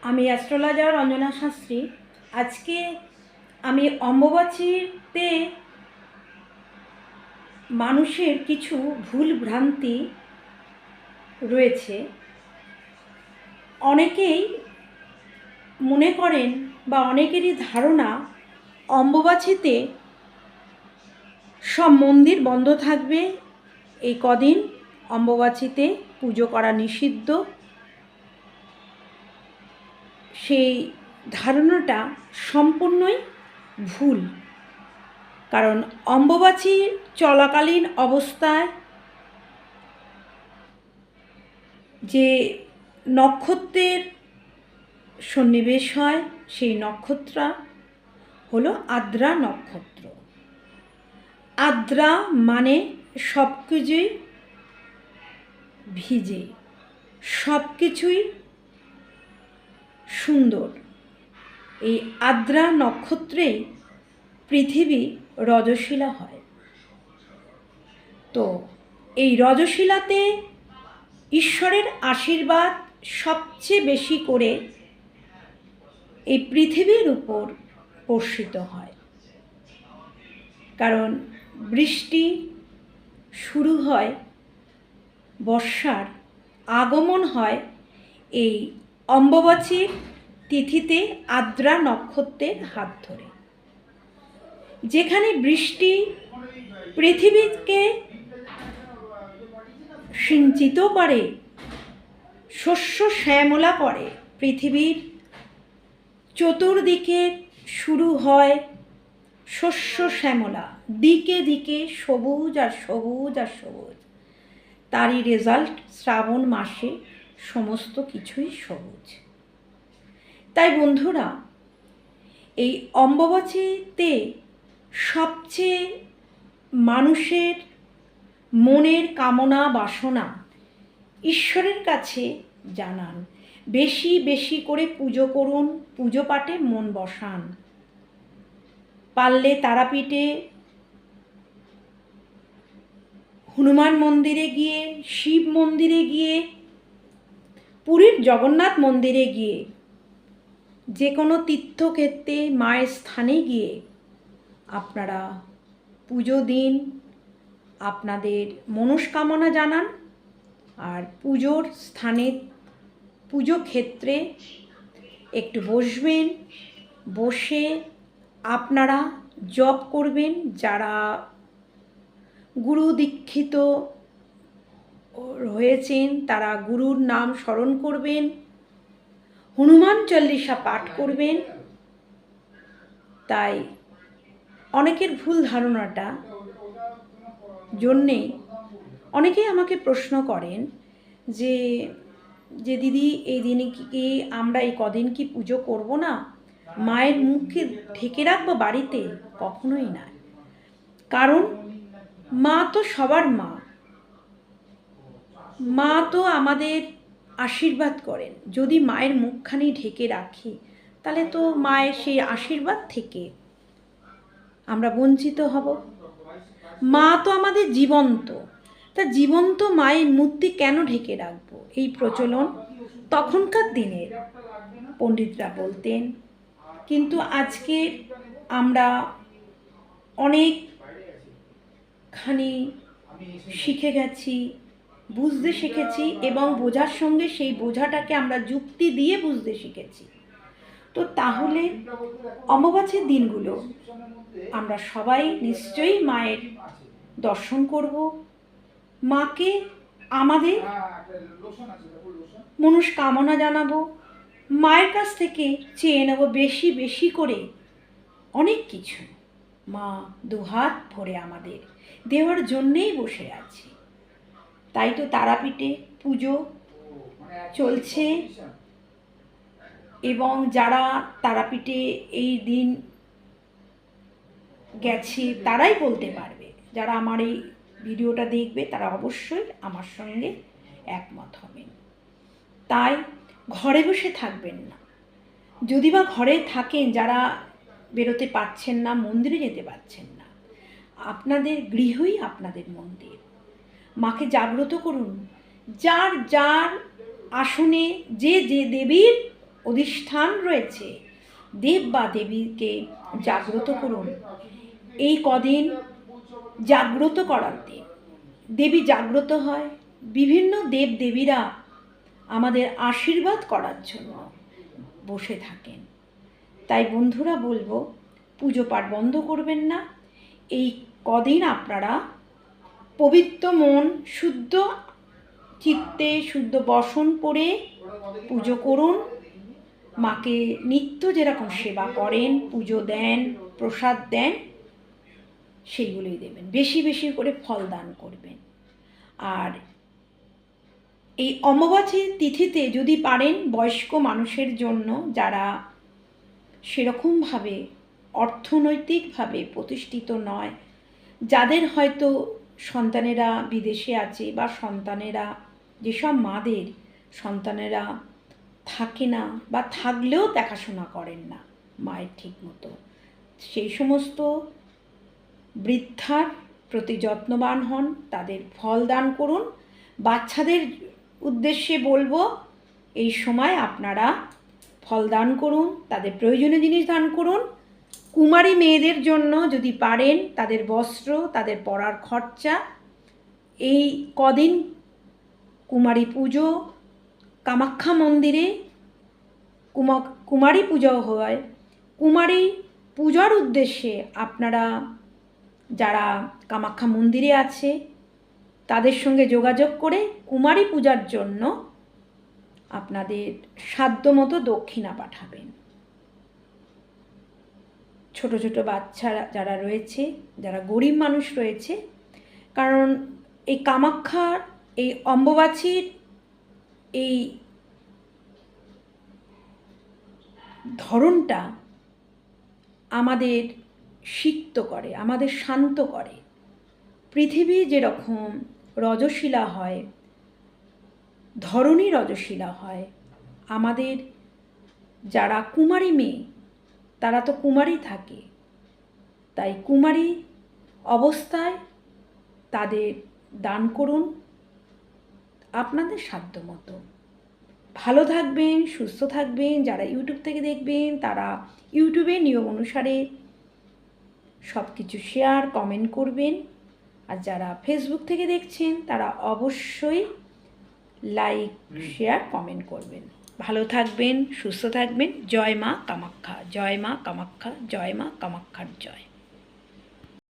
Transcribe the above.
আমি অ্যাস্ট্রোলজার রঞ্জনা শাস্ত্রী। আজকে আমি অম্বুবাচীতে মানুষের কিছু ভুল ভ্রান্তি রয়েছে। অনেকেই মনে করেন বা অনেকেরই ধারণা অম্বুবাচীতে সব মন্দির বন্ধ থাকবে, এই কদিন অম্বুবাচীতে পুজো করা নিষিদ্ধ। সেই ধারণাটা সম্পূর্ণই ভুল। কারণ অম্বুবাচী চলাকালীন অবস্থায় যে নক্ষত্রের সন্নিবেশ হয় সেই নক্ষত্র হলো আদ্রা নক্ষত্র। আদ্রা মানে সব কিছুই ভিজে, সব কিছুই সুন্দর। এই আদ্রা নক্ষত্রেই পৃথিবী রজশিলা হয়। তো এই রজশিলাতে ঈশ্বরের আশীর্বাদ সবচেয়ে বেশি করে এই পৃথিবীর উপর বর্ষিত হয়। কারণ বৃষ্টি শুরু হয়, বর্ষার আগমন হয় এই অম্বুবাচীর তিথিতে আদ্রা নক্ষত্রের হাত ধরে। যেখানে বৃষ্টি পৃথিবীকে সিঞ্চিত করে, শস্য শ্যামলা করে, পৃথিবীর চতুর্দিকে শুরু হয় শস্য শ্যামলা, দিকে দিকে সবুজ আর সবুজ আর সবুজ। তারই রেজাল্ট শ্রাবণ মাসে সমস্ত কিছুই সবুজ। তাই বন্ধুরা, এই অম্বুবাচীতে সবচেয়ে মানুষের মনের কামনা বাসনা ঈশ্বরের কাছে জানান। বেশি বেশি করে পুজো করুন, পুজো পাঠে মন বসান। পারলে তারাপীঠে, হনুমান মন্দিরে গিয়ে, শিব মন্দিরে গিয়ে, পুরীর জগন্নাথ মন্দিরে গিয়ে, যে কোনো তীর্থক্ষেত্রে মায়ের স্থানে গিয়ে আপনারা পুজো দিন, আপনাদের মনস্কামনা জানান। আর পুজোর স্থানে, পুজো ক্ষেত্রে একটু বসবেন, বসে আপনারা জপ করবেন। যারা গুরু দীক্ষিত হয়েছেন তারা গুরুর নাম স্মরণ করবেন, হনুমান চল্লিশা পাঠ করবেন। তাই অনেকের ভুল ধারণাটা জন্যে অনেকেই আমাকে প্রশ্ন করেন যে দিদি, এই দিনে কি আমরা এই কদিন কি পুজো করব না? মায়ের মুখকে ঢেকে রাখবো বাড়িতে? কখনোই না। কারণ মা তো সবার মা, মা তো আমাদের আশীর্বাদ করেন। যদি মায়ের মুখখানি ঢেকে রাখি তাহলে তো মায়ের সেই আশীর্বাদ থেকে আমরা বঞ্চিত হব। মা তো আমাদের জীবন্ত, তা জীবন্ত মায়ের মূর্তি কেন ঢেকে রাখবো? এই প্রচলন তখনকার দিনের পণ্ডিতরা বলতেন। কিন্তু আজকে আমরা অনেকখানি শিখে গেছি, বুঝতে শিখেছি, এবং বোঝার সঙ্গে সেই বোঝাটাকে আমরা যুক্তি দিয়ে বুঝতে শিখেছি। তো তাহলে অমাবাস্যার দিনগুলো আমরা সবাই নিশ্চয়ই মায়ের দর্শন করব, মাকে আমাদের মনস্কামনা জানাবো, মায়ের কাছ থেকে চেয়ে নেব বেশি বেশি করে অনেক কিছু। মা দুহাত ভরে আমাদের দেওয়ার জন্যেই বসে আছি। তাই তো তারাপীঠে পুজো চলছে, এবং যারা তারাপীঠে এই দিন গেছে তারাই বলতে পারবে। যারা আমার এই ভিডিওটা দেখবে তারা অবশ্যই আমার সঙ্গে একমত হবেন। তাই ঘরে বসে থাকবেন না। যদি বা ঘরে থাকেন, যারা বেরোতে পারছেন না, মন্দিরে যেতে পারছেন না, আপনাদের গৃহই আপনাদের মন্দির। মাকে জাগ্রত করুন। যার যার আসনে যে যে দেবীর অধিষ্ঠান রয়েছে, দেব বা দেবীকে জাগ্রত করুন। এই কদিন জাগ্রত করার দিন, দেবী জাগ্রত হয়, বিভিন্ন দেব দেবীরা আমাদের আশীর্বাদ করার জন্য বসে থাকেন। তাই বন্ধুরা বলবো, পুজো পাঠ বন্ধ করবেন না। এই কদিন আপনারা পবিত্র মন, শুদ্ধ চিত্তে, শুদ্ধ বসন করে পুজো করুন। মাকে নিত্য যেরকম সেবা করেন, পুজো দেন, প্রসাদ দেন, সেইগুলোই দেবেন। বেশি বেশি করে ফল দান করবেন। আর এই অমাবাস্যা তিথিতে যদি পারেন, বয়স্ক মানুষের জন্য, যারা সেরকমভাবে অর্থনৈতিকভাবে প্রতিষ্ঠিত নয়, যাদের হয়তো সন্তানেরা বিদেশে আছে, বা সন্তানেরা, যেসব মাদের সন্তানেরা থাকে না বা থাকলেও দেখাশোনা করেন না মায়ের ঠিক মতো, সেই সমস্ত বৃদ্ধার প্রতি যত্নবান হন, তাদের ফল দান করুন। বাচ্চাদের উদ্দেশ্যে বলবো, এই সময় আপনারা ফল দান করুন, তাদের প্রয়োজনীয় জিনিস দান করুন। কুমারী মেয়েদের জন্য যদি পারেন, তাদের বস্ত্র, তাদের পড়ার খরচা, এই কদিন কুমারী পুজো, কামাখ্যা মন্দিরে কুমারী পুজো হয়। কুমারী পূজার উদ্দেশ্যে আপনারা যারা কামাখ্যা মন্দিরে আছে, তাদের সঙ্গে যোগাযোগ করে কুমারী পূজার জন্য আপনাদের সাধ্যমতো দক্ষিণা পাঠাবেন। ছোট ছোট বাচ্চারা যারা রয়েছে, যারা গরিব মানুষ রয়েছে, কারণ এই কামাখ্যার এই অম্বুবাচীর এই ধরনটা আমাদের সিক্ত করে, আমাদের শান্ত করে। পৃথিবী যেরকম রজশিলা হয়, ধরণী রজশিলা হয়, আমাদের যারা কুমারী মেয়ে, তারা তো কুমারী থাকে। তাই কুমারী অবস্থায় তাদের দান করুন আপনাদের সাধ্যমতো। ভালো থাকবেন, সুস্থ থাকবেন। যারা ইউটিউব থেকে দেখবেন, তারা ইউটিউবে নিয়ম অনুসারে সব কিছু শেয়ার, কমেন্ট করবেন। আর যারা ফেসবুক থেকে দেখছেন, তারা অবশ্যই লাইক, শেয়ার, কমেন্ট করবেন। ভালো থাকবেন, সুস্থ থাকবেন। জয় মা কামাখ্যা, জয় মা কামাখ্যা, জয় মা কামাখ্যার জয়।